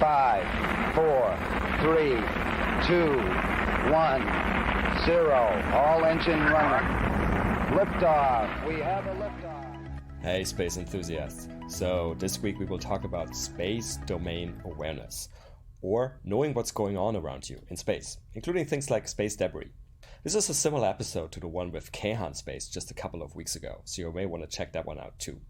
5, 4, 3, 2, 1, 0. All engine running. Liftoff. We have a liftoff. Hey, space enthusiasts. So this week we will talk about space domain awareness, or knowing what's going on around you in space, including things like space debris. This is a similar episode to the one with Kayhan Space just a couple of weeks ago, so you may want to check that one out too.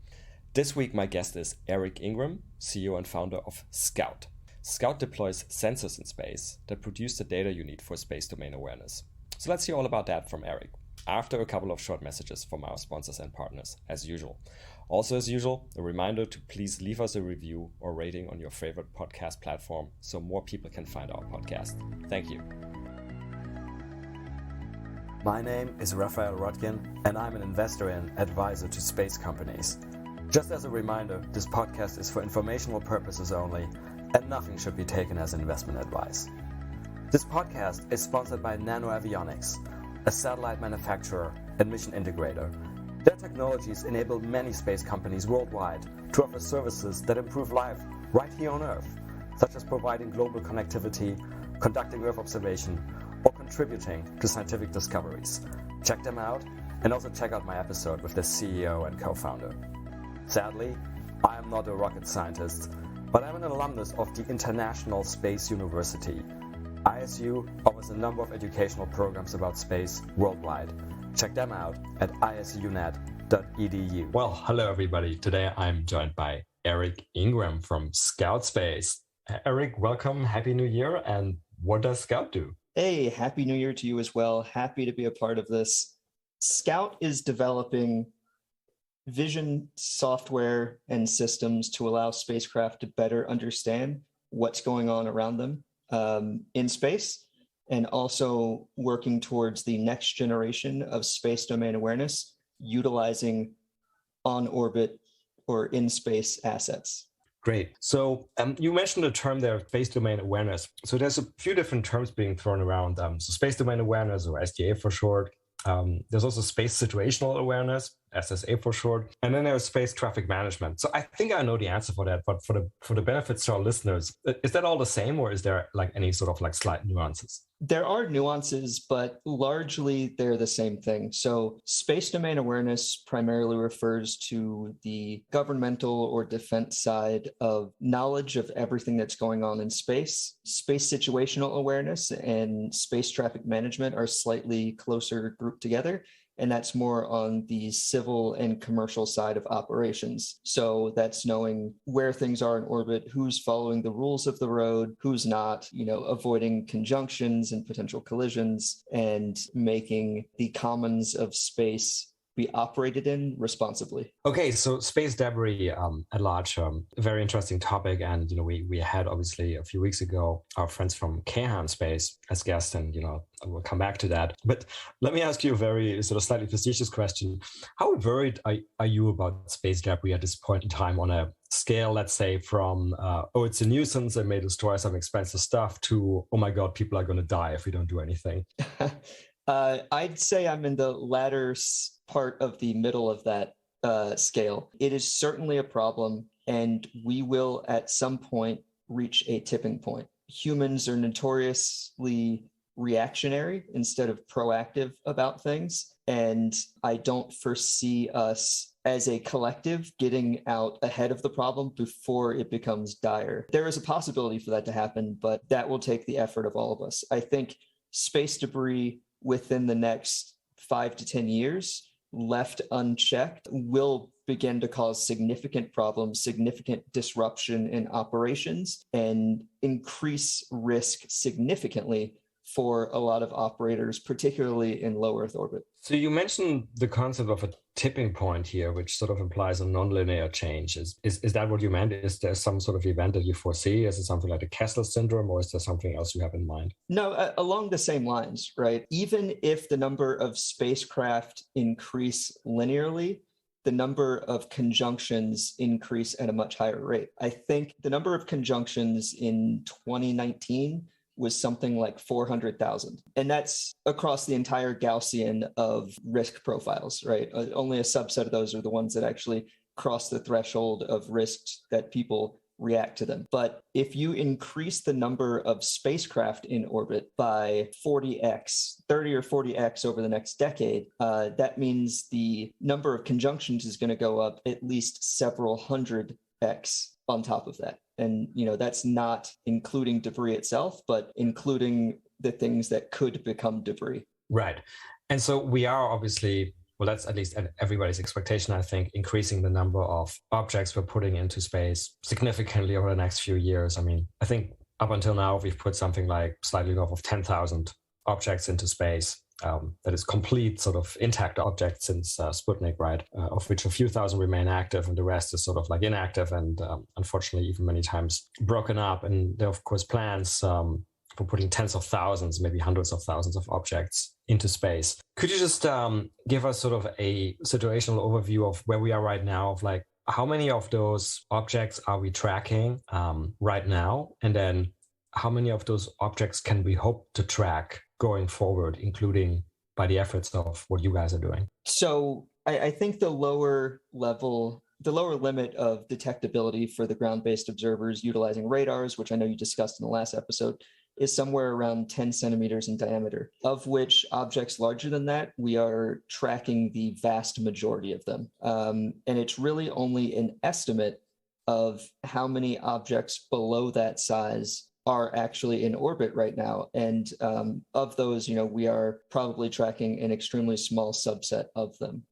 This week my guest is Eric Ingram, CEO and founder of Scout. Scout deploys sensors in space that produce the data you need for space domain awareness. So let's hear all about that from Eric, after a couple of short messages from our sponsors and partners, as usual. Also, as usual, a reminder to please leave us a review or rating on your favorite podcast platform so more people can find our podcast. Thank you. My name is Raphael Rodkin, and I'm an investor and advisor to space companies. Just as a reminder, this podcast is for informational purposes only, and nothing should be taken as investment advice. This podcast is sponsored by Nano Avionics, a satellite manufacturer and mission integrator. Their technologies enable many space companies worldwide to offer services that improve life right here on Earth, such as providing global connectivity, conducting Earth observation, or contributing to scientific discoveries. Check them out, and also check out my episode with the CEO and co-founder. Sadly, I am not a rocket scientist, but I'm an alumnus of the International Space University. ISU offers a number of educational programs about space worldwide. Check them out at isunet.edu. Well, hello everybody. Today I'm joined by Eric Ingram from Scout Space. Eric, welcome. Happy New Year. And what does Scout do? Hey, Happy New Year to you as well. Happy to be a part of this. Scout is developing vision software and systems to allow spacecraft to better understand what's going on around them in space, and also working towards the next generation of space domain awareness, utilizing on-orbit or in-space assets. Great. So you mentioned the term there, space domain awareness. So there's a few different terms being thrown around. So space domain awareness, or SDA for short. There's also space situational awareness, SSA for short, and then there's space traffic management. So I think I know the answer for that, but for the benefits to our listeners, is that all the same, or is there like any sort of like slight nuances? There are nuances, but largely they're the same thing. So space domain awareness primarily refers to the governmental or defense side of knowledge of everything that's going on in space. Space situational awareness and space traffic management are slightly closer grouped together, and that's more on the civil and commercial side of operations. So that's knowing where things are in orbit, who's following the rules of the road, who's not, avoiding conjunctions and potential collisions, and making the commons of space be operated in responsibly. Okay, so space debris at large, a very interesting topic. And, we had obviously a few weeks ago our friends from Kayhan Space as guests, and, we'll come back to that. But let me ask you a very sort of slightly facetious question. How worried are you about space debris at this point in time on a scale, let's say from, it's a nuisance, it may destroy some expensive stuff, to, oh my God, people are going to die if we don't do anything? I'd say I'm in the latter part of the middle of that scale. It is certainly a problem, and we will at some point reach a tipping point. Humans are notoriously reactionary instead of proactive about things, and I don't foresee us as a collective getting out ahead of the problem before it becomes dire. There is a possibility for that to happen, but that will take the effort of all of us. I think space debris within the next 5 to 10 years, left unchecked, will begin to cause significant problems, significant disruption in operations, and increase risk significantly for a lot of operators, particularly in low Earth orbit. So you mentioned the concept of a tipping point here, which sort of implies a nonlinear change. Is that what you meant? Is there some sort of event that you foresee? Is it something like the Kessler syndrome, or is there something else you have in mind? No, along the same lines, right? Even if the number of spacecraft increase linearly, the number of conjunctions increase at a much higher rate. I think the number of conjunctions in 2019 was something like 400,000. And that's across the entire Gaussian of risk profiles, right? Only a subset of those are the ones that actually cross the threshold of risks that people react to them. But if you increase the number of spacecraft in orbit by 40x, 30 or 40x over the next decade, that means the number of conjunctions is going to go up at least several hundred x on top of that. And, that's not including debris itself, but including the things that could become debris. Right. And so we are obviously, well, that's at least everybody's expectation, I think, increasing the number of objects we're putting into space significantly over the next few years. I mean, I think up until now, we've put something like slightly north of 10,000 objects into space. That is complete sort of intact objects since Sputnik, right? Of which a few thousand remain active and the rest is sort of like inactive and unfortunately even many times broken up. And there are, of course, plans for putting tens of thousands, maybe hundreds of thousands of objects into space. Could you just give us sort of a situational overview of where we are right now, of like how many of those objects are we tracking right now? And then how many of those objects can we hope to track going forward, including by the efforts of what you guys are doing? So I think the lower limit of detectability for the ground-based observers utilizing radars, which I know you discussed in the last episode, is somewhere around 10 centimeters in diameter, of which objects larger than that, we are tracking the vast majority of them. And it's really only an estimate of how many objects below that size are actually in orbit right now. And of those, we are probably tracking an extremely small subset of them.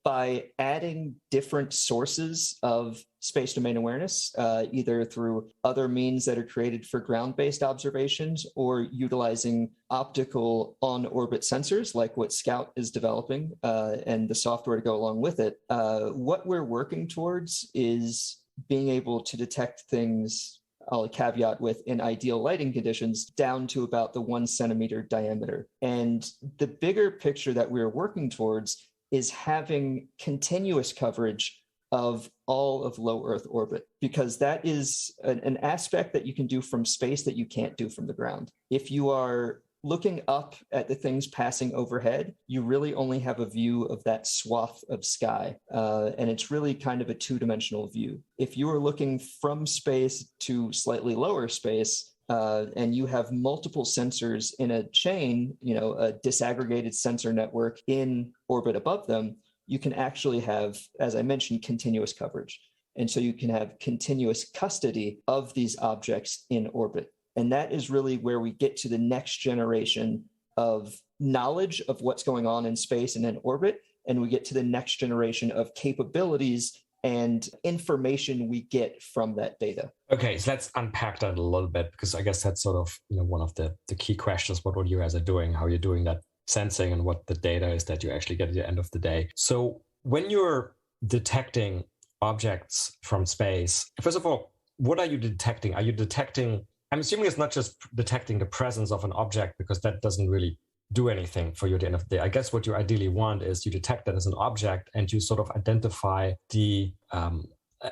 By adding different sources of space domain awareness, either through other means that are created for ground-based observations or utilizing optical on-orbit sensors like what Scout is developing and the software to go along with it, what we're working towards is being able to detect things, I'll caveat with, in ideal lighting conditions, down to about the 1 centimeter diameter. And the bigger picture that we're working towards is having continuous coverage of all of low Earth orbit, because that is an aspect that you can do from space that you can't do from the ground. If you are looking up at the things passing overhead, you really only have a view of that swath of sky. And it's really kind of a two-dimensional view. If you are looking from space to slightly lower space, and you have multiple sensors in a chain, a disaggregated sensor network in orbit above them, you can actually have, as I mentioned, continuous coverage. And so you can have continuous custody of these objects in orbit. And that is really where we get to the next generation of knowledge of what's going on in space and in orbit. And we get to the next generation of capabilities and information we get from that data. Okay, so let's unpack that a little bit, because I guess that's sort of one of the key questions, what you guys are doing, how you're doing that sensing and what the data is that you actually get at the end of the day. So when you're detecting objects from space, first of all, what are you detecting? Are you detecting, I'm assuming it's not just detecting the presence of an object, because that doesn't really do anything for you at the end of the day. I guess what you ideally want is you detect that as an object and you sort of identify the,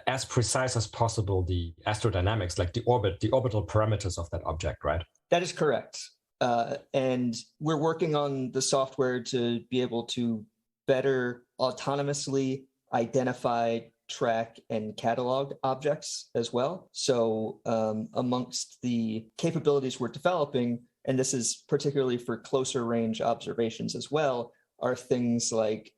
as precise as possible, the astrodynamics, like the orbital parameters of that object, right? That is correct. And we're working on the software to be able to better autonomously identify, track, and catalog objects as well. So amongst the capabilities we're developing, and this is particularly for closer range observations as well, are things like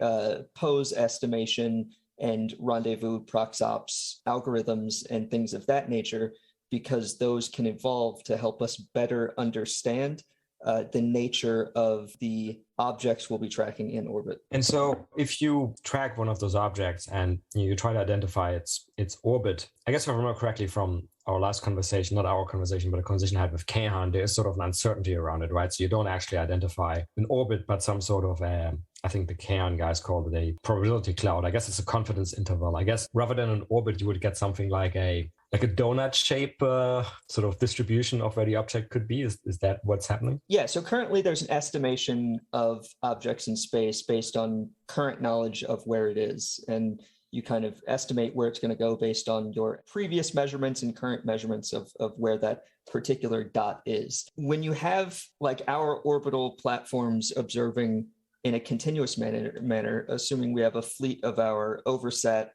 pose estimation and rendezvous proxops algorithms and things of that nature, because those can evolve to help us better understand the nature of the objects we'll be tracking in orbit. And so if you track one of those objects and you try to identify its orbit, I guess if I remember correctly from our last conversation, not our conversation, but a conversation I had with Kayhan, there is sort of an uncertainty around it, right? So you don't actually identify an orbit, but some sort of I think the Kayhan guys called it a probability cloud. I guess it's a confidence interval. I guess rather than an orbit, you would get something like a donut shape sort of distribution of where the object could be. Is that what's happening? Yeah, so currently there's an estimation of objects in space based on current knowledge of where it is. And you kind of estimate where it's going to go based on your previous measurements and current measurements of where that particular dot is. When you have like our orbital platforms observing in a continuous manner, assuming we have a fleet of our oversat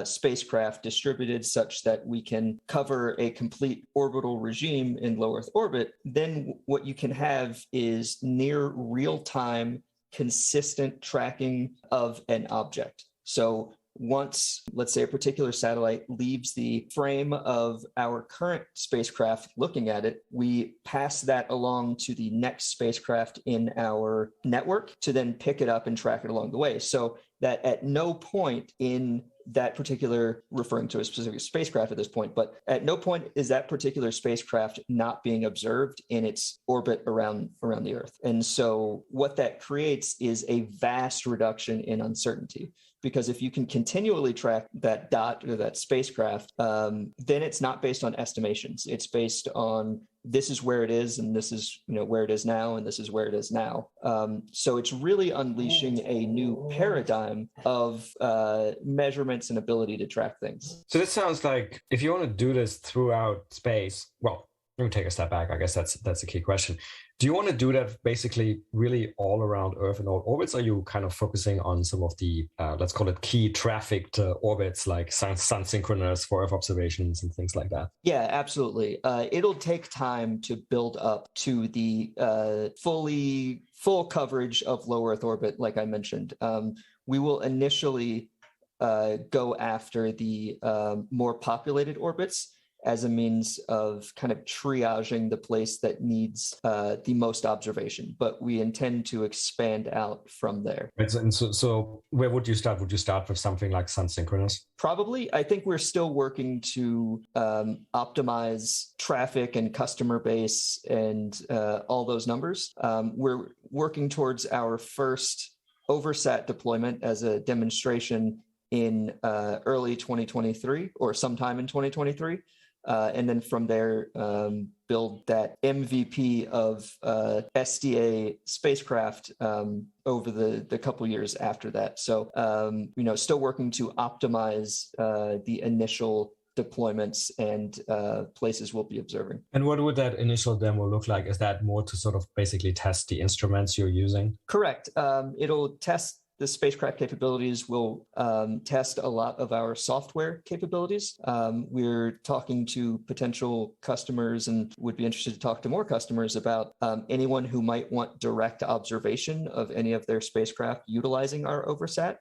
spacecraft distributed such that we can cover a complete orbital regime in low Earth orbit, then what you can have is near real-time, consistent tracking of an object. So once, let's say, a particular satellite leaves the frame of our current spacecraft looking at it, we pass that along to the next spacecraft in our network to then pick it up and track it along the way. So that at no point in that particular, referring to a specific spacecraft at this point, but at no point is that particular spacecraft not being observed in its orbit around the Earth. And so what that creates is a vast reduction in uncertainty. Because if you can continually track that dot or that spacecraft, then it's not based on estimations. It's based on this is where it is, and this is where it is now, and this is where it is now. So it's really unleashing a new paradigm of measurements and ability to track things. So this sounds like if you want to do this throughout space, well, let me take a step back. I guess that's a key question. Do you want to do that basically really all around Earth and all orbits? Are you kind of focusing on some of the, let's call it key trafficked orbits like sun synchronous for Earth observations and things like that? Yeah, absolutely. It'll take time to build up to the full coverage of low Earth orbit, like I mentioned. We will initially go after the more populated orbits as a means of kind of triaging the place that needs the most observation. But we intend to expand out from there. Right, and so where would you start? Would you start with something like sun synchronous? Probably. I think we're still working to optimize traffic and customer base and all those numbers. We're working towards our first oversat deployment as a demonstration in early 2023 or sometime in 2023. And then from there, build that MVP of SDA spacecraft over the couple years after that. So, still working to optimize the initial deployments and places we'll be observing. And what would that initial demo look like? Is that more to sort of basically test the instruments you're using? Correct. It'll test the spacecraft capabilities. Will test a lot of our software capabilities. We're talking to potential customers and would be interested to talk to more customers about anyone who might want direct observation of any of their spacecraft utilizing our oversat.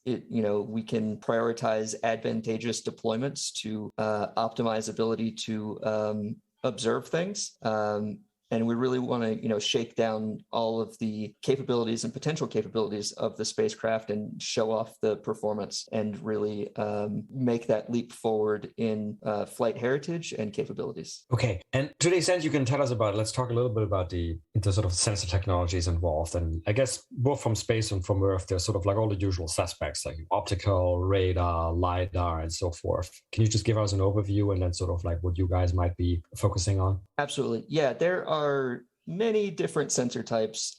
We can prioritize advantageous deployments to optimize ability to observe things. And we really want to, shake down all of the capabilities and potential capabilities of the spacecraft and show off the performance and really make that leap forward in flight heritage and capabilities. Okay. And to the extent you can tell us about, let's talk a little bit about the sort of sensor technologies involved. And I guess both from space and from Earth, there's sort of like all the usual suspects like optical, radar, LiDAR, and so forth. Can you just give us an overview and then sort of like what you guys might be focusing on? Absolutely. Yeah, there are many different sensor types.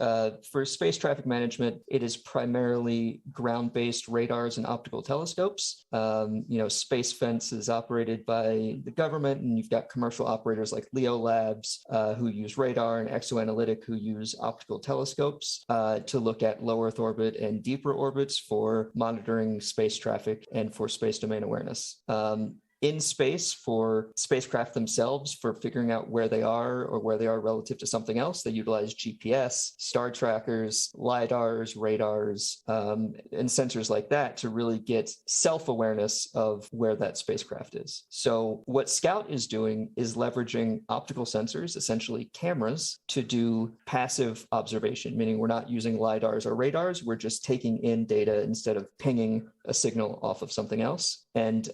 For space traffic management, it is primarily ground-based radars and optical telescopes. Space Fence is operated by the government, and you've got commercial operators like Leo Labs who use radar, and Exoanalytic who use optical telescopes to look at low Earth orbit and deeper orbits for monitoring space traffic and for space domain awareness. In space, for spacecraft themselves, for figuring out where they are or where they are relative to something else, they utilize GPS, star trackers, LiDARs, radars, and sensors like that to really get self-awareness of where that spacecraft is. So what Scout is doing is leveraging optical sensors, essentially cameras, to do passive observation, meaning we're not using LiDARs or radars, we're just taking in data instead of pinging a signal off of something else. And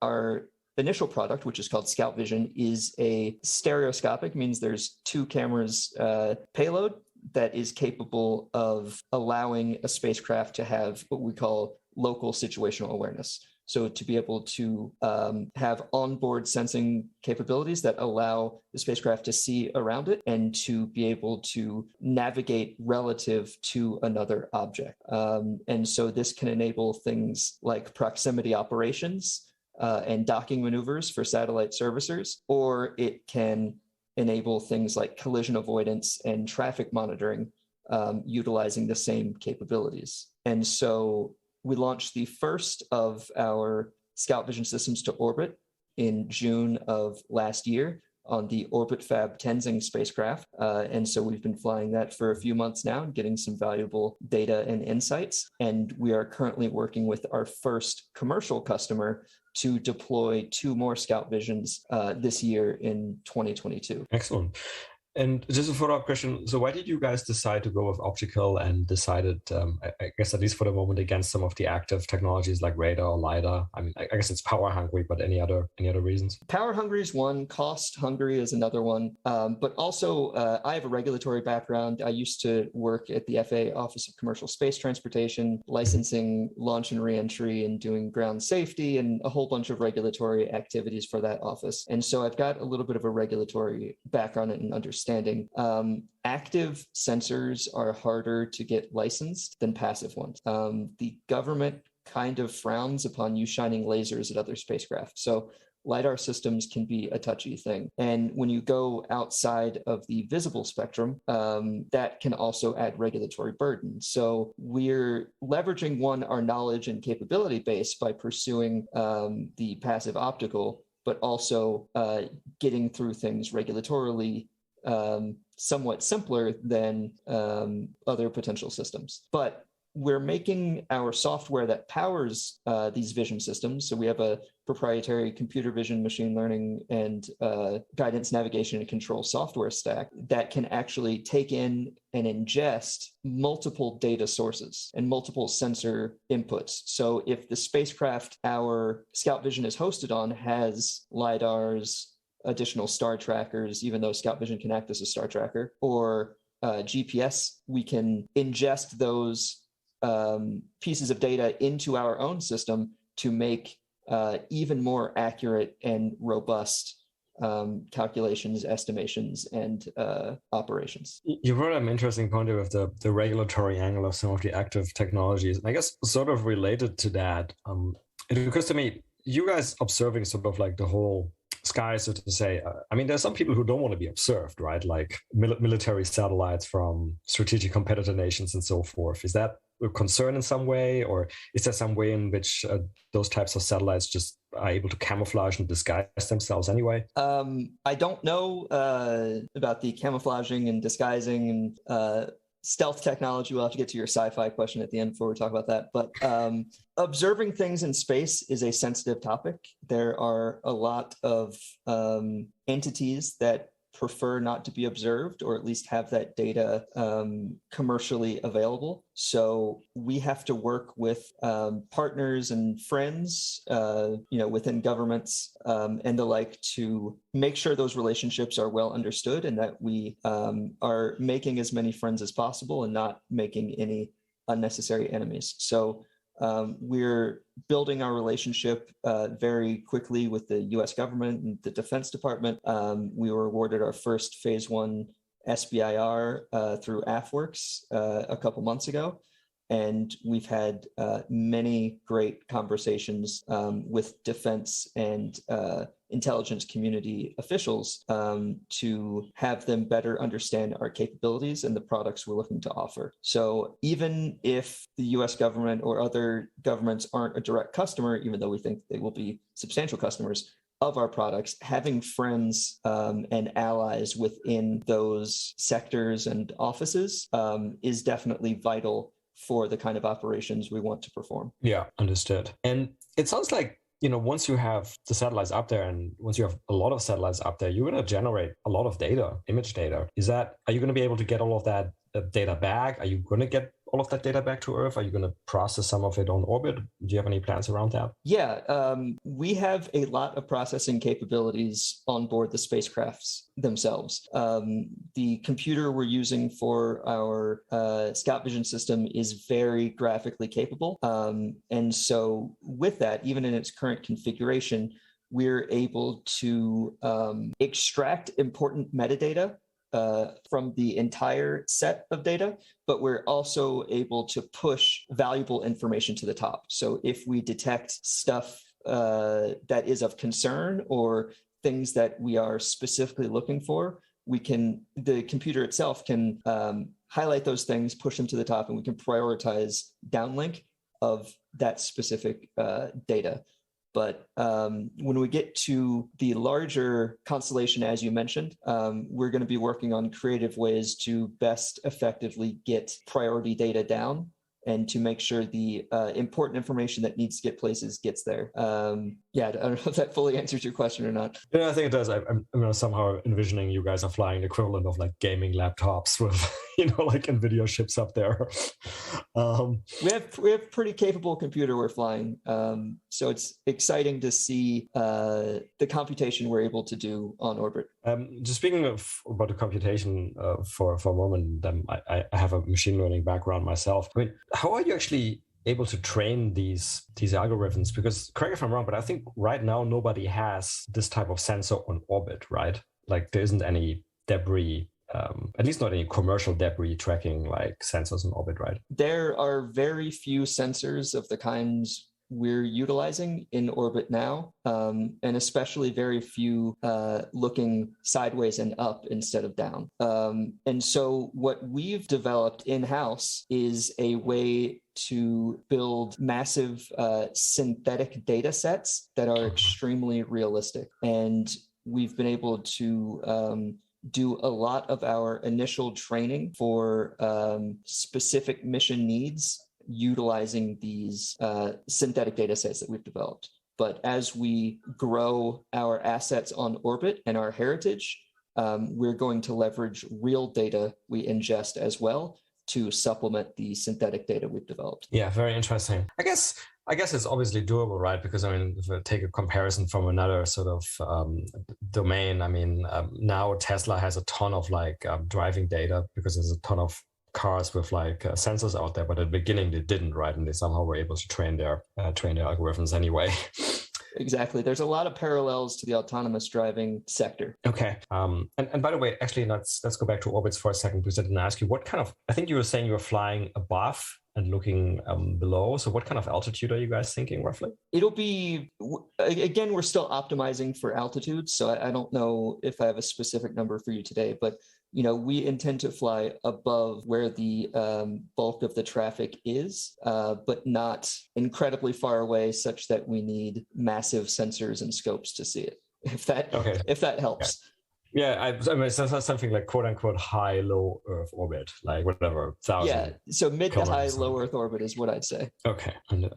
our initial product, which is called Scout Vision, is a stereoscopic, means there's two cameras payload that is capable of allowing a spacecraft to have what we call local situational awareness. So to be able to have onboard sensing capabilities that allow the spacecraft to see around it and to be able to navigate relative to another object. And so this can enable things like proximity operations and docking maneuvers for satellite servicers, or it can enable things like collision avoidance and traffic monitoring utilizing the same capabilities. And so we launched the first of our Scout Vision systems to orbit in June of last year on the Orbit Fab Tenzing spacecraft. And so we've been flying that for a few months now and getting some valuable data and insights. And we are currently working with our first commercial customer to deploy 2 more Scout Visions this year in 2022. Excellent. And just a follow-up question. So why did you guys decide to go with optical and decided, I guess at least for the moment, against some of the active technologies like radar or LiDAR? I mean, I guess it's power hungry, but any other reasons? Power hungry is one, cost hungry is another one. But also, I have a regulatory background. I used to work at the FAA Office of Commercial Space Transportation, licensing launch and reentry and doing ground safety and a whole bunch of regulatory activities for that office. And so I've got a little bit of a regulatory background and understanding. Active sensors are harder to get licensed than passive ones. The government kind of frowns upon you shining lasers at other spacecraft. So LiDAR systems can be a touchy thing. And when you go outside of the visible spectrum, that can also add regulatory burden. So we're leveraging our knowledge and capability base by pursuing the passive optical, but also getting through things regulatorily somewhat simpler than other potential systems. But we're making our software that powers these vision systems. So we have a proprietary computer vision, machine learning, and guidance, navigation, and control software stack that can actually take in and ingest multiple data sources and multiple sensor inputs. So if the spacecraft our Scout Vision is hosted on has LiDARs, additional star trackers, even though Scout Vision can act as a star tracker, or GPS, we can ingest those pieces of data into our own system to make even more accurate and robust calculations, estimations, and operations. You brought up an interesting point here with the regulatory angle of some of the active technologies. And I guess sort of related to that, it occurs to me, you guys observing sort of like the whole sky, so to say. I mean, there's some people who don't want to be observed, right? Like military satellites from strategic competitor nations and so forth. Is that a concern in some way, or is there some way in which those types of satellites just are able to camouflage and disguise themselves anyway? I don't know about the camouflaging and disguising and stealth technology. We'll have to get to your sci-fi question at the end before we talk about that. But observing things in space is a sensitive topic. There are a lot of entities that prefer not to be observed, or at least have that data commercially available. So we have to work with partners and friends, within governments and the like, to make sure those relationships are well understood and that we are making as many friends as possible and not making any unnecessary enemies. So we're building our relationship very quickly with the U.S. government and the Defense Department. We were awarded our first Phase 1 SBIR through AFWorks a couple months ago. And we've had many great conversations with defense and intelligence community officials to have them better understand our capabilities and the products we're looking to offer. So even if the US government or other governments aren't a direct customer, even though we think they will be substantial customers of our products, having friends and allies within those sectors and offices is definitely vital for the kind of operations we want to perform. Yeah, understood. And it sounds like, once you have the satellites up there and once you have a lot of satellites up there, you're going to generate a lot of data, image data. Are you going to be able to get all of that data back? Are you going to get all of that data back to Earth? Are you going to process some of it on orbit? Do you have any plans around that? Yeah, we have a lot of processing capabilities on board the spacecrafts themselves. The computer we're using for our Scout Vision system is very graphically capable. And so with that, even in its current configuration, we're able to extract important metadata from the entire set of data, but we're also able to push valuable information to the top. So if we detect stuff that is of concern or things that we are specifically looking for, the computer itself can highlight those things, push them to the top, and we can prioritize downlink of that specific data. But when we get to the larger constellation, as you mentioned, we're going to be working on creative ways to best effectively get priority data down and to make sure the important information that needs to get places gets there. Yeah, I don't know if that fully answers your question or not. Yeah, I think it does. I'm somehow envisioning you guys are flying the equivalent of like gaming laptops with, like NVIDIA chips up there. We have pretty capable computer we're flying. So it's exciting to see the computation we're able to do on orbit. Just speaking about the computation for a moment, I have a machine learning background myself. I mean, how are you actually able to train these algorithms? Because correct me if I'm wrong, but I think right now nobody has this type of sensor on orbit, right? Like there isn't any debris, at least not any commercial debris tracking like sensors in orbit, right? There are very few sensors of the kinds we're utilizing in orbit now, and especially very few looking sideways and up instead of down. And so what we've developed in-house is a way to build massive synthetic data sets that are extremely realistic. And we've been able to do a lot of our initial training for specific mission needs utilizing these synthetic data sets that we've developed. But as we grow our assets on orbit and our heritage, we're going to leverage real data we ingest as well to supplement the synthetic data we've developed. Yeah, very interesting. I guess it's obviously doable, right? Because I mean, if I take a comparison from another sort of domain, I mean, now Tesla has a ton of like driving data because there's a ton of cars with like sensors out there, but at the beginning they didn't, right? And they somehow were able to train their algorithms anyway. Exactly. There's a lot of parallels to the autonomous driving sector. Okay. And by the way, actually, let's go back to orbits for a second, because I didn't ask you what kind of, I think you were saying you were flying above and looking below. So what kind of altitude are you guys thinking roughly? It'll be, again, we're still optimizing for altitude. So I don't know if I have a specific number for you today, but we intend to fly above where the bulk of the traffic is, but not incredibly far away such that we need massive sensors and scopes to see it, if that helps. Yeah, I mean, it's something like quote unquote high, low Earth orbit, like whatever, 1,000. Yeah, so mid to high, low Earth orbit is what I'd say. Okay,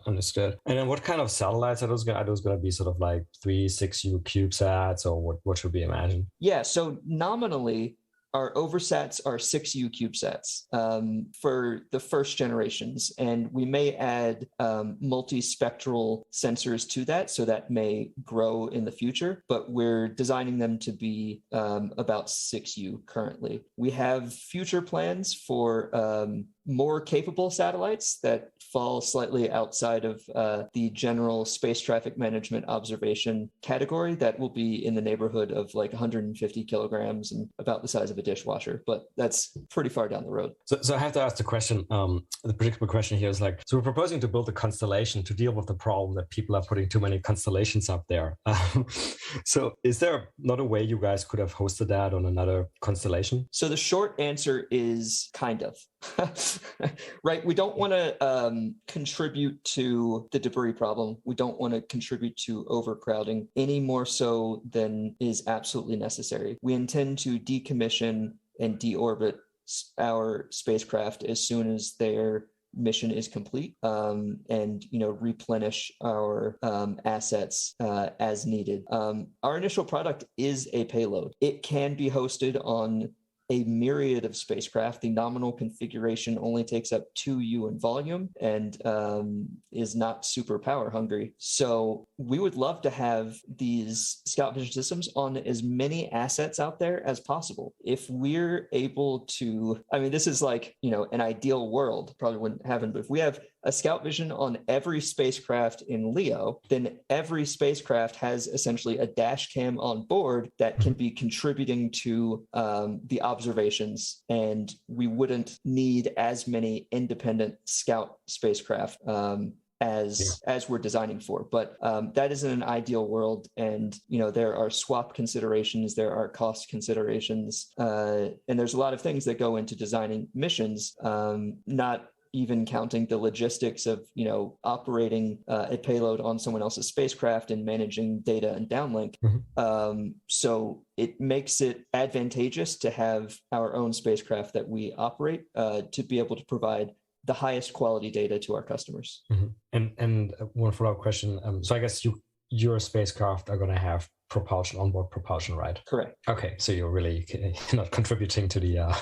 understood. And then what kind of satellites are those going to be? Sort of like 3, 6U CubeSats, or what should we imagine? Yeah, so nominally, our oversats are 6U CubeSats for the first generations, and we may add multispectral sensors to that, so that may grow in the future, but we're designing them to be about 6U currently. We have future plans for more capable satellites that fall slightly outside of the general space traffic management observation category that will be in the neighborhood of like 150 kilograms and about the size of a dishwasher, but that's pretty far down the road. So I have to ask the question, the predictable question here is like, so we're proposing to build a constellation to deal with the problem that people are putting too many constellations up there. So is there not a way you guys could have hosted that on another constellation? So the short answer is kind of. Right. We don't want to contribute to the debris problem. We don't want to contribute to overcrowding any more so than is absolutely necessary. We intend to decommission and deorbit our spacecraft as soon as their mission is complete, and replenish our assets as needed. Our initial product is a payload. It can be hosted on a myriad of spacecraft. The nominal configuration only takes up 2U in volume and is not super power hungry. So we would love to have these Scout Vision systems on as many assets out there as possible. If we're able to, I mean, this is like, an ideal world, probably wouldn't happen, but if we have a Scout Vision on every spacecraft in LEO, then every spacecraft has essentially a dash cam on board that can be contributing to the observations, and we wouldn't need as many independent Scout spacecraft as we're designing for. But that isn't an ideal world, and there are swap considerations, there are cost considerations, and there's a lot of things that go into designing missions, not even counting the logistics of, operating a payload on someone else's spacecraft and managing data and downlink. So it makes it advantageous to have our own spacecraft that we operate to be able to provide the highest quality data to our customers. And one follow-up question. So I guess your spacecraft are going to have onboard propulsion, right? Correct. Okay, so you're really not contributing to the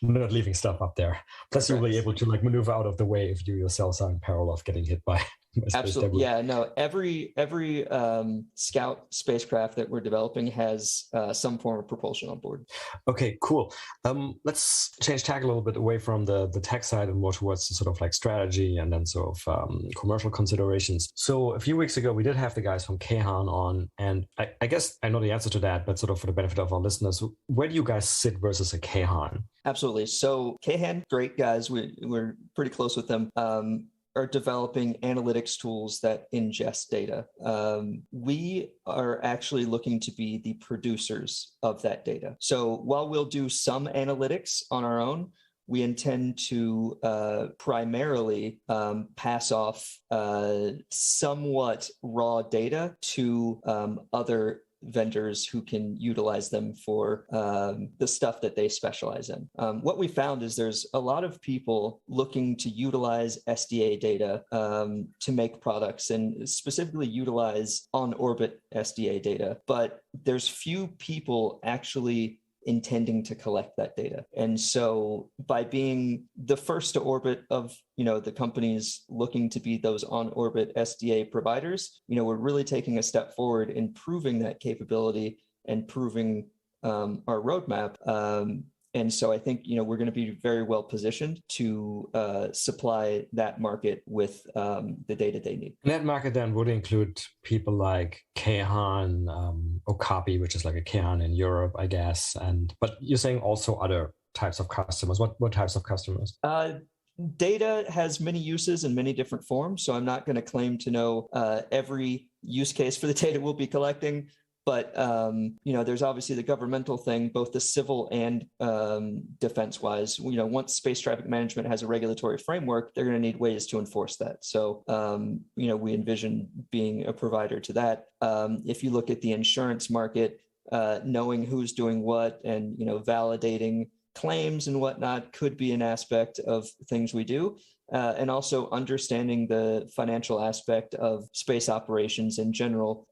not leaving stuff up there. Plus, you'll be able to maneuver out of the way if you yourselves are in peril of getting hit by Absolutely. Yeah, no, every Scout spacecraft that we're developing has some form of propulsion on board. Okay, cool. Let's change tack a little bit away from the tech side and more towards the sort of strategy and then sort of commercial considerations. So a few weeks ago, we did have the guys from Kayhan on, and I guess I know the answer to that, but sort of for the benefit of our listeners, where do you guys sit versus a Kayhan? Absolutely. So Kayhan, great guys. We're pretty close with them. Are developing analytics tools that ingest data. We are actually looking to be the producers of that data. So while we'll do some analytics on our own, we intend to primarily pass off somewhat raw data to other vendors who can utilize them for the stuff that they specialize in. What we found is there's a lot of people looking to utilize SDA data to make products and specifically utilize on-orbit SDA data, but there's few people actually intending to collect that data. And so by being the first to orbit of, the companies looking to be those on-orbit SDA providers, we're really taking a step forward in proving that capability and proving our roadmap. And so I think, we're going to be very well positioned to supply that market with the data they need. And that market then would include people like Kayhan, Okapi, which is like a Kayhan in Europe, I guess. But you're saying also other types of customers. What types of customers? Data has many uses in many different forms. So I'm not going to claim to know every use case for the data we'll be collecting. But, there's obviously the governmental thing, both the civil and defense-wise. Once space traffic management has a regulatory framework, they're going to need ways to enforce that. So, we envision being a provider to that. If you look at the insurance market, knowing who's doing what and, validating claims and whatnot could be an aspect of things we do. And also understanding the financial aspect of space operations in general.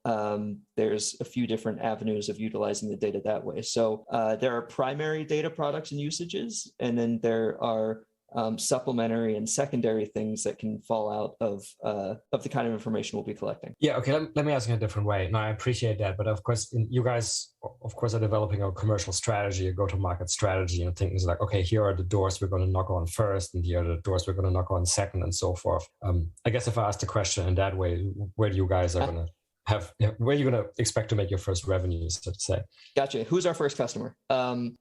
There's a few different avenues of utilizing the data that way. So there are primary data products and usages, and then there are supplementary and secondary things that can fall out of the kind of information we'll be collecting. Yeah, okay, let me ask you in a different way. No, I appreciate that, but of course, you guys, are developing a commercial strategy, a go-to-market strategy, and things like, okay, here are the doors we're going to knock on first, and here are the doors we're going to knock on second, and so forth. I guess if I ask the question in that way, where do you guys are going to where are you going to expect to make your first revenues, so to say? Gotcha. Who's our first customer?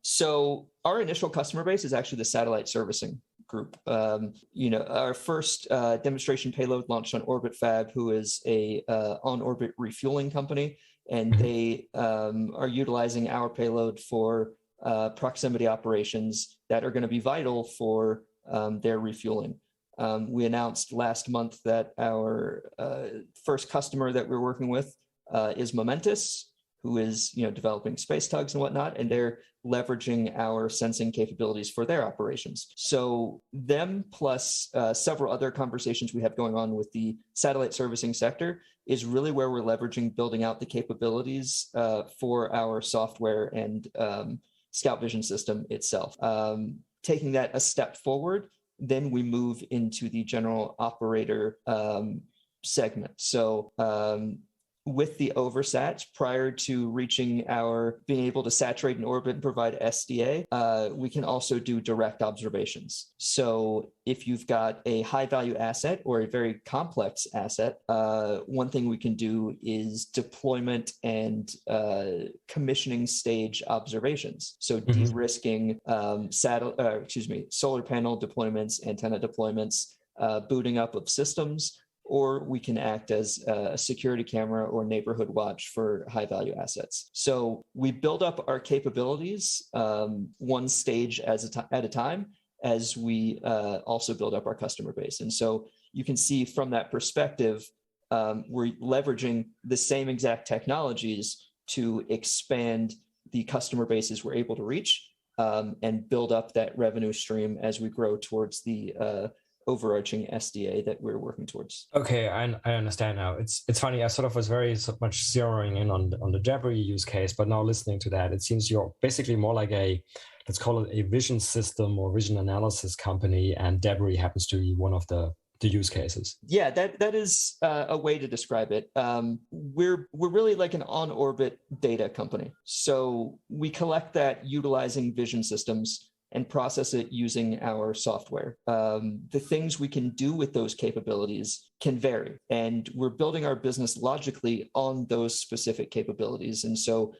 So our initial customer base is actually the satellite servicing group. Our first demonstration payload launched on Orbit Fab, who is a on-orbit refueling company, and they are utilizing our payload for proximity operations that are going to be vital for their refueling. We announced last month that our first customer that we're working with is Momentous, who is developing space tugs and whatnot, and they're leveraging our sensing capabilities for their operations. So them plus several other conversations we have going on with the satellite servicing sector is really where we're leveraging building out the capabilities for our software and Scout Vision system itself. Taking that a step forward, then we move into the general operator segment. So with the oversats, prior to reaching being able to saturate an orbit and provide SDA, we can also do direct observations. So if you've got a high value asset or a very complex asset, one thing we can do is deployment and commissioning stage observations. So de-risking solar panel deployments, antenna deployments, booting up of systems, or we can act as a security camera or neighborhood watch for high value assets. So we build up our capabilities one stage at a time, as we also build up our customer base. And so you can see from that perspective, we're leveraging the same exact technologies to expand the customer bases we're able to reach, and build up that revenue stream as we grow towards the overarching SDA that we're working towards. Okay, I understand now. It's funny. I sort of was very much zeroing in on the debris use case, but now listening to that, it seems you're basically more like let's call it a vision system or vision analysis company, and debris happens to be one of the use cases. Yeah, that is a way to describe it. We're really like an on-orbit data company. So we collect that utilizing vision systems and process it using our software. The things we can do with those capabilities can vary, and we're building our business logically on those specific capabilities. And so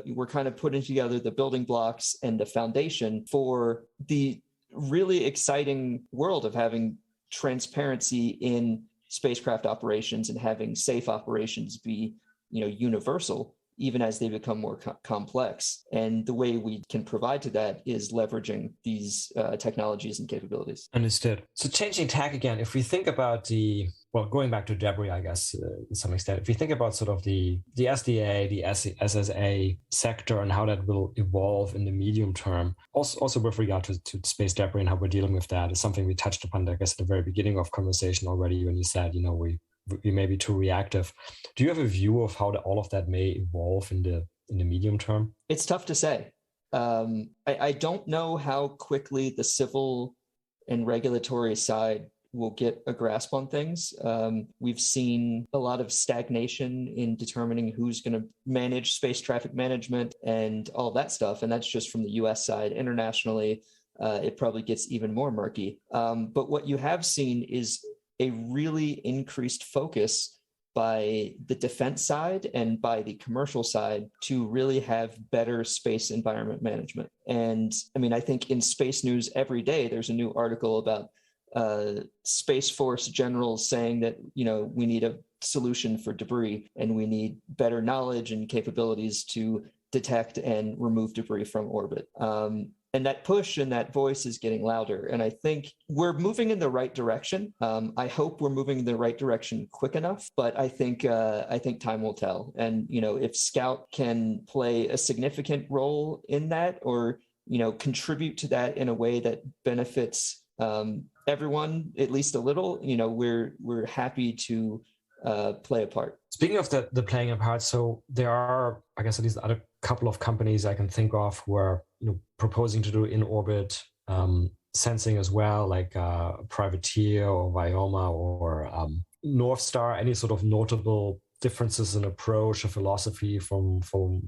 we're kind of putting together the building blocks and the foundation for the really exciting world of having transparency in spacecraft operations and having safe operations be, universal, even as they become more complex. And the way we can provide to that is leveraging these technologies and capabilities. Understood. So changing tack again, if we think about going back to debris, I guess, to some extent, if we think about sort of the SDA, the SSA sector and how that will evolve in the medium term, also with regard to space debris and how we're dealing with that, is something we touched upon, I guess, at the very beginning of conversation already when you said, we may be too reactive. Do you have a view of how all of that may evolve in the medium term? It's tough to say. I don't know how quickly the civil and regulatory side will get a grasp on things. We've seen a lot of stagnation in determining who's going to manage space traffic management and all that stuff. And that's just from the US side. Internationally, it probably gets even more murky. But what you have seen is a really increased focus by the defense side and by the commercial side to really have better space environment management. And I mean, I think in space news every day, there's a new article about Space Force generals saying that, we need a solution for debris and we need better knowledge and capabilities to detect and remove debris from orbit. And that push and that voice is getting louder. And I think we're moving in the right direction. I hope we're moving in the right direction quick enough, but I think time will tell. And, if Scout can play a significant role in that or, contribute to that in a way that benefits everyone, at least a little, we're happy to play a part. Speaking of the playing a part, so there are, I guess, at least other couple of companies I can think of who are proposing to do in-orbit sensing as well, like Privateer or Vioma or North Star. Any sort of notable differences in approach or philosophy from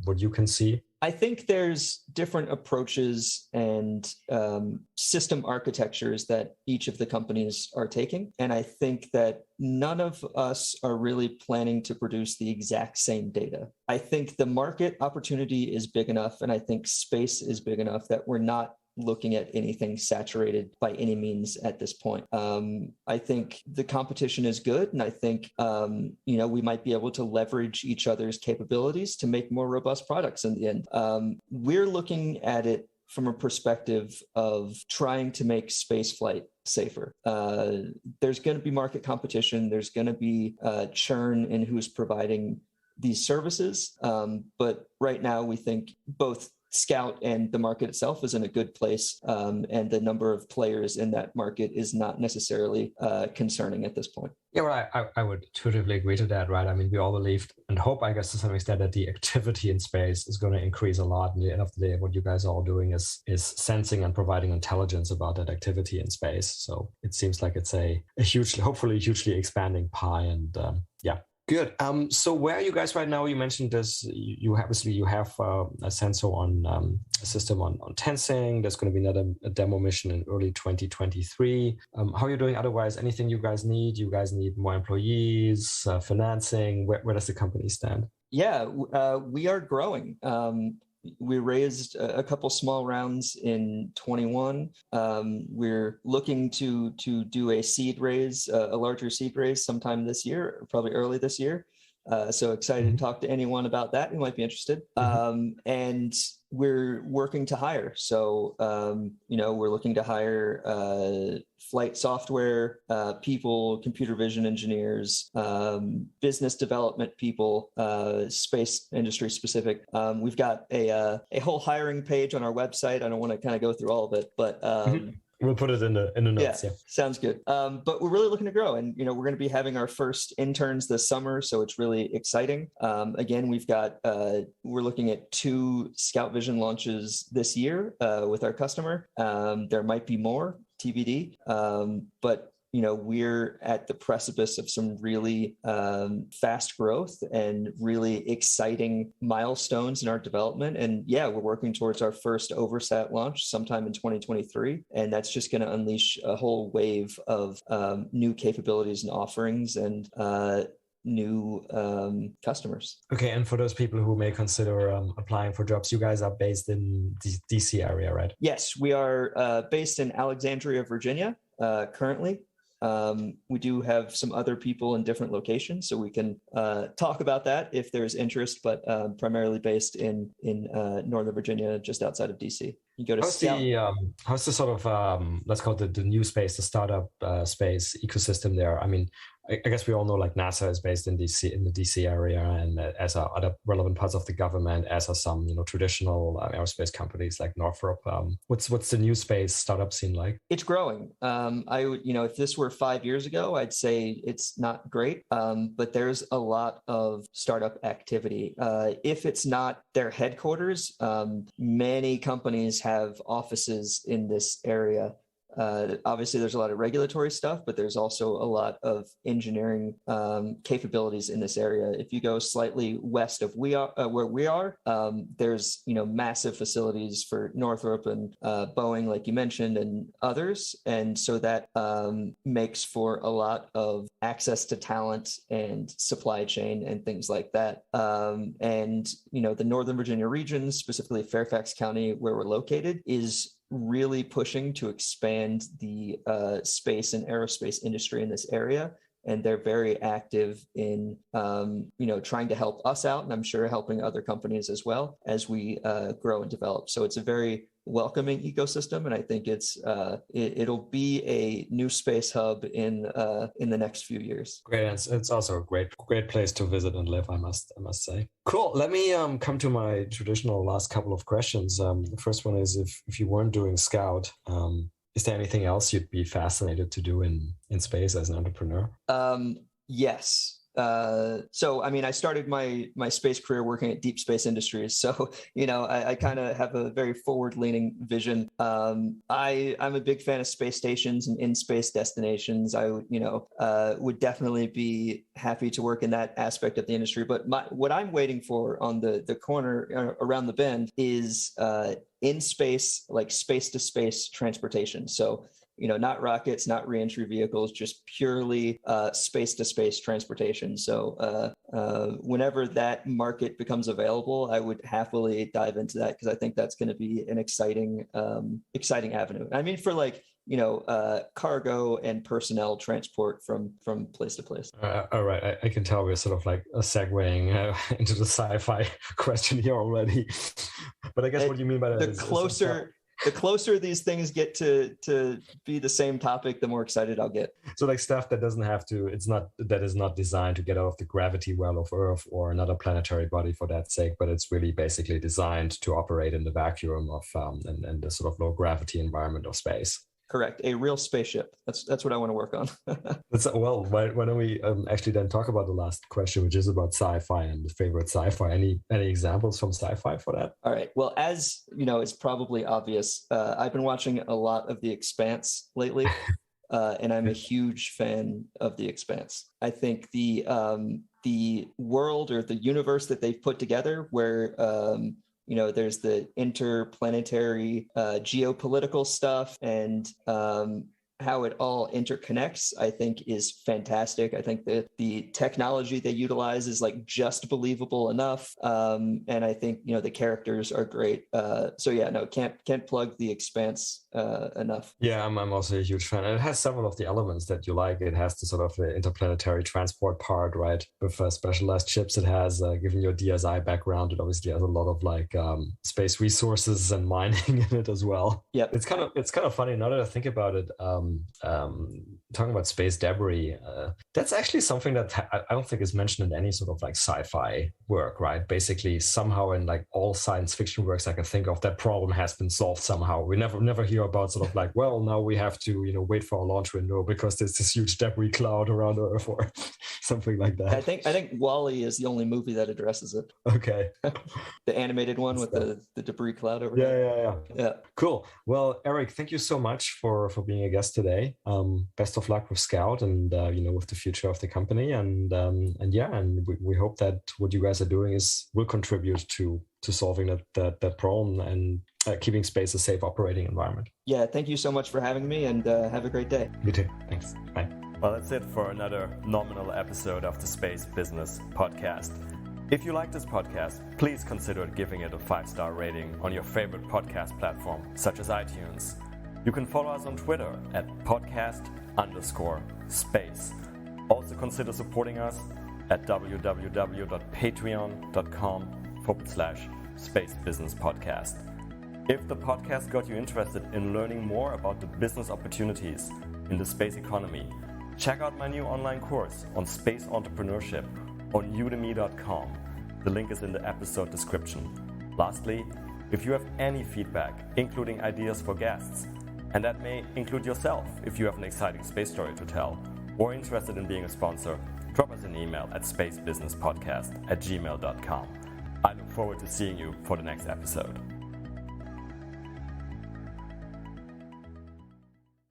what you can see? I think there's different approaches and system architectures that each of the companies are taking. And I think that none of us are really planning to produce the exact same data. I think the market opportunity is big enough, and I think space is big enough that we're not looking at anything saturated by any means at this point. I think the competition is good, and I think we might be able to leverage each other's capabilities to make more robust products in the end. We're looking at it from a perspective of trying to make spaceflight safer. There's going to be market competition. There's going to be churn in who's providing these services. But right now, we think both Scout and the market itself is in a good place, and the number of players in that market is not necessarily concerning at this point. Yeah, well, I would intuitively agree to that, right? I mean, we all believed and hope, I guess, to some extent that the activity in space is going to increase a lot. And at the end of the day, what you guys are all doing is sensing and providing intelligence about that activity in space. So it seems like it's a hopefully hugely expanding pie. And yeah. Good. So where are you guys right now? You mentioned this. You have a sensor on a system on Tensing. There's going to be a demo mission in early 2023. How are you doing otherwise? Anything you guys need? You guys need more employees, financing? Where does the company stand? Yeah, we are growing. We raised a couple small rounds in 21. We're looking to do a seed raise, a larger seed raise sometime this year, probably early this year. So excited to talk to anyone about that who might be interested. And we're working to hire. So, we're looking to hire flight software people, computer vision engineers, business development people, space industry specific. We've got a whole hiring page on our website. I don't want to kind of go through all of it, but we'll put it in the notes. Yeah, sounds good. But we're really looking to grow, and we're going to be having our first interns this summer, so it's really exciting. Again, we're looking at 2 Scout Vision launches this year with our customer. There might be more, TBD, but we're at the precipice of some really fast growth and really exciting milestones in our development. And we're working towards our first oversat launch sometime in 2023. And that's just going to unleash a whole wave of new capabilities and offerings and new customers. Okay, and for those people who may consider applying for jobs, you guys are based in the DC area, right? Yes, we are based in Alexandria, Virginia, currently. We do have some other people in different locations, so we can talk about that if there's interest, but primarily based in Northern Virginia, just outside of DC. You go to how's the sort of, let's call it the new space, the startup space ecosystem there? I mean, I guess we all know like NASA is based in DC, in the DC area, and as are other relevant parts of the government, as are some traditional aerospace companies like Northrop. What's the new space startup scene like? It's growing. I would, if this were 5 years ago, I'd say it's not great, but there's a lot of startup activity. If it's not their headquarters, many companies have offices in this area. Obviously, there's a lot of regulatory stuff, but there's also a lot of engineering capabilities in this area. If you go slightly west of where we are, there's massive facilities for Northrop and Boeing, like you mentioned, and others, and so that makes for a lot of access to talent and supply chain and things like that. And the Northern Virginia region, specifically Fairfax County, where we're located, is really pushing to expand the space and aerospace industry in this area. And they're very active in, trying to help us out, and I'm sure helping other companies as well as we grow and develop. So it's a very welcoming ecosystem, and I think it'll be a new space hub in the next few years. Great, and it's also a great place to visit and live, I must say. Cool. Let me come to my traditional last couple of questions. The first one is, if you weren't doing Scout, is there anything else you'd be fascinated to do in space as an entrepreneur? Yes. So, I mean, I started my space career working at Deep Space Industries. So, I kind of have a very forward-leaning vision. I'm a big fan of space stations and in-space destinations. I, would definitely be happy to work in that aspect of the industry. But what I'm waiting for on the corner around the bend is in space, like space-to-space transportation. So, not rockets, not reentry vehicles, just purely space-to-space transportation. So whenever that market becomes available, I would happily dive into that, because I think that's going to be an exciting avenue. I mean, for cargo and personnel transport from place to place. All right, I can tell we're sort of like segueing into the sci-fi question here already. But I guess what you mean by that the closer these things get to be the same topic, the more excited I'll get. So like stuff that is not designed to get out of the gravity well of Earth or another planetary body for that sake, but it's really basically designed to operate in the vacuum of and the sort of low gravity environment of space. Correct. A real spaceship. That's what I want to work on. Well, why don't we actually then talk about the last question, which is about sci-fi and favorite sci-fi. Any examples from sci-fi for that? All right. Well, as you know, it's probably obvious. I've been watching a lot of The Expanse lately, and I'm a huge fan of The Expanse. I think the world or the universe that they've put together, where there's the interplanetary geopolitical stuff and how it all interconnects, I think is fantastic. I think that the technology they utilize is like just believable enough. And I think, the characters are great. Can't plug The Expanse enough. Yeah, I'm also a huge fan. And it has several of the elements that you like. It has the sort of interplanetary transport part, right? With specialized ships. It has, given your DSI background, it obviously has a lot of like space resources and mining in it as well. Yeah, it's kind of funny now that I think about it. Talking about space debris, that's actually something that I don't think is mentioned in any sort of like sci-fi work, right? Basically, somehow in like all science fiction works I can think of, that problem has been solved somehow. We never hear about sort of like, well, now we have to wait for a launch window because there's this huge debris cloud around Earth or something like that. I think WALL-E is the only movie that addresses it. Okay. The animated one with the debris cloud over Yeah. Cool. Well, Eric, thank you so much for being a guest today. Best of luck with Scout and with the future of the company, and we hope that what you guys are doing will contribute to solving that problem and keeping space a safe operating environment. Yeah, thank you so much for having me, and have a great day. You too. Thanks. Bye. Well, that's it for another nominal episode of the Space Business Podcast. If you like this podcast, please consider giving it a 5-star rating on your favorite podcast platform, such as iTunes. You can follow us on Twitter at podcast_space. Also consider supporting us at www.patreon.com/Space Business Podcast. If the podcast got you interested in learning more about the business opportunities in the space economy, check out my new online course on space entrepreneurship on udemy.com. The link is in the episode description. Lastly, if you have any feedback, including ideas for guests, and that may include yourself if you have an exciting space story to tell, or interested in being a sponsor, drop us an email at spacebusinesspodcast@gmail.com. I look forward to seeing you for the next episode.